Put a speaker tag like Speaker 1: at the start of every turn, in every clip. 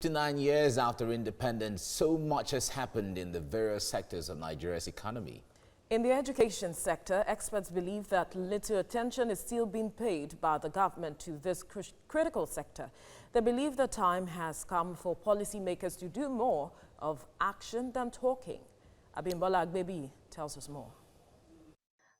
Speaker 1: 59 years after independence, so much has happened in the various sectors of Nigeria's economy.
Speaker 2: In the education sector, experts believe that little attention is still being paid by the government to this critical sector. They believe the time has come for policymakers to do more of action than talking. Abimbola Agbebi tells us more.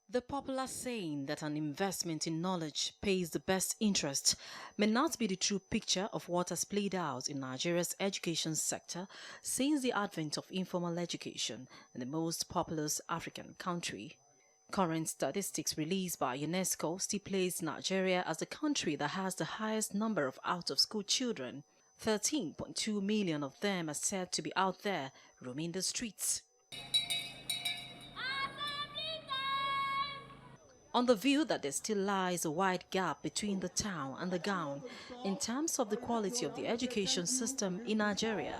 Speaker 3: The popular saying that an investment in knowledge pays the best interest may not be the true picture of what has played out in Nigeria's education sector since the advent of informal education in the most populous African country. Current statistics released by UNESCO still place Nigeria as the country that has the highest number of out-of-school children. 13.2 million of them are said to be out there roaming the streets. On the view that there still lies a wide gap between the town and the gown in terms of the quality of the education system in Nigeria,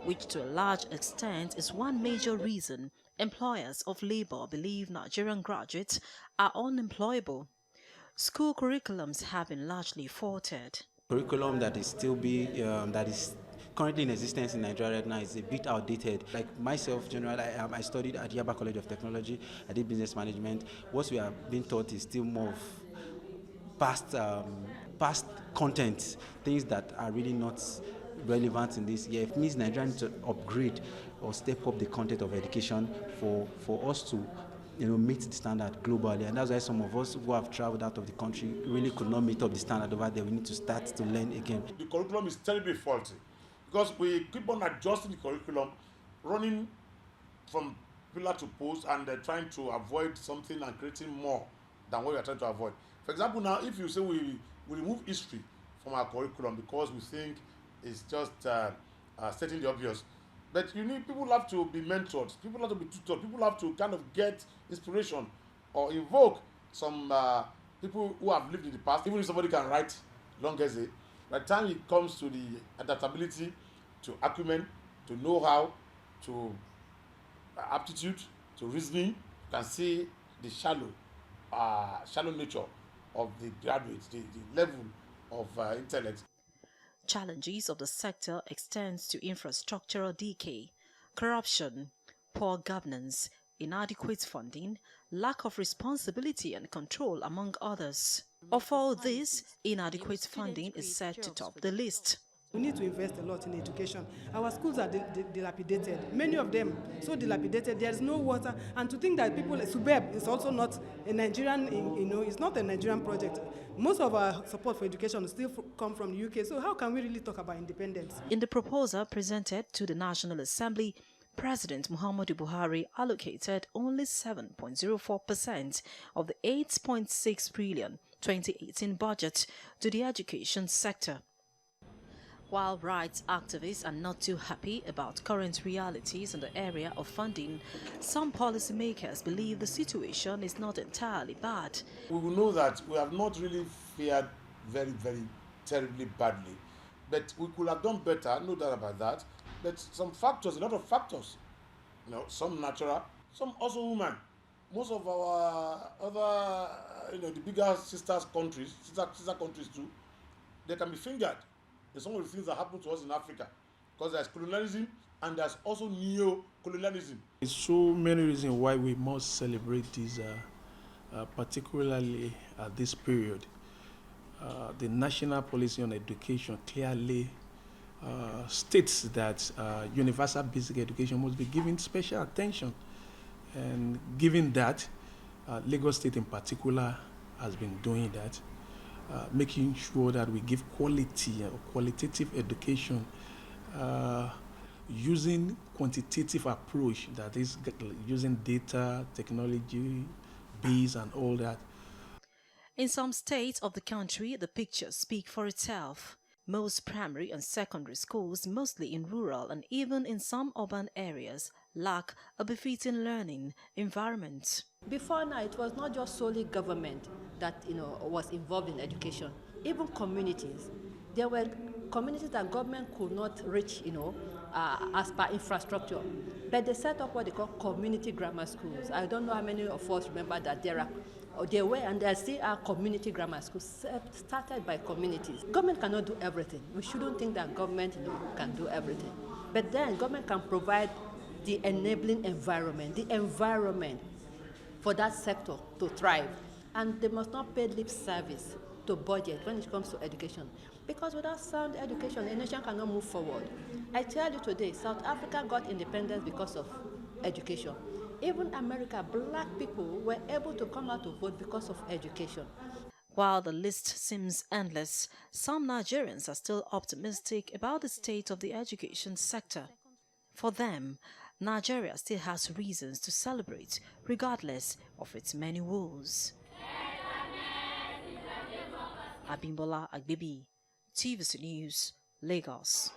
Speaker 3: which to a large extent is one major reason employers of labor believe Nigerian graduates are unemployable. School curriculums have been largely faltered.
Speaker 4: Curriculum that is currently in existence in Nigeria right now is a bit outdated. Like myself, generally, I studied at Yaba College of Technology. I did business management. What we are being taught is still more of past content, things that are really not relevant in this year. It means Nigeria needs to upgrade or step up the content of education for us to meet the standard globally, and that's why some of us who have traveled out of the country really could not meet up the standard over there. We need to start to learn again.
Speaker 5: The curriculum is terribly faulty because we keep on adjusting the curriculum, running from pillar to post and trying to avoid something and creating more than what we are trying to avoid. For example, now if you say we remove history from our curriculum because we think it's just stating the obvious, but people have to be mentored, people have to be tutored, people have to kind of get inspiration or invoke some people who have lived in the past. Even if somebody can write long essay, by the time it comes to the adaptability, to acumen, to know-how, to aptitude, to reasoning, you can see the shallow nature of the graduates, the level of intellect.
Speaker 3: Challenges of the sector extends to infrastructural decay, corruption, poor governance, inadequate funding, lack of responsibility and control, among others. Of all this, inadequate funding is said to top the list.
Speaker 6: We need to invest a lot in education. Our schools are dilapidated. Many of them so dilapidated. There is no water, and to think that people Subeb is also not a Nigerian. It's not a Nigerian project. Most of our support for education still come from the UK. So how can we really talk about independence?
Speaker 3: In the proposal presented to the National Assembly, President Muhammadu Buhari allocated only 7.04% of the 8.6 trillion 2018 budget to the education sector. While rights activists are not too happy about current realities in the area of funding, some policymakers believe the situation is not entirely bad.
Speaker 5: We will know that we have not really fared very, very terribly badly, but we could have done better, no doubt about that. But some factors, a lot of factors, some natural, some also human. Most of our other, the bigger sister countries too, they can be fingered in some of the things that happen to us in Africa, because there's colonialism and there's also neo-colonialism.
Speaker 7: There's so many reasons why we must celebrate this, particularly at this period. The national policy on education clearly states that universal basic education must be given special attention, and given that, Lagos State in particular has been doing that. Making sure that we give quality or qualitative education using quantitative approach, that is using data, technology, base and all that.
Speaker 3: In some states of the country, the pictures speak for itself. Most primary and secondary schools, mostly in rural and even in some urban areas, lack a befitting learning environment.
Speaker 8: Before now, it was not just solely government that was involved in education. Even communities. There were communities that government could not reach, as per infrastructure. But they set up what they call community grammar schools. I don't know how many of us remember that there are There were and there still are community grammar schools started by communities. Government cannot do everything. We shouldn't think that government can do everything. But then government can provide the enabling environment, for that sector to thrive. And they must not pay lip service to budget when it comes to education. Because without sound education, a nation cannot move forward. I tell you today, South Africa got independence because of education. Even America, black people were able to come out to vote because of education.
Speaker 3: While the list seems endless, some Nigerians are still optimistic about the state of the education sector. For them, Nigeria still has reasons to celebrate, regardless of its many woes. Abimbola Agbibi, TVC News, Lagos.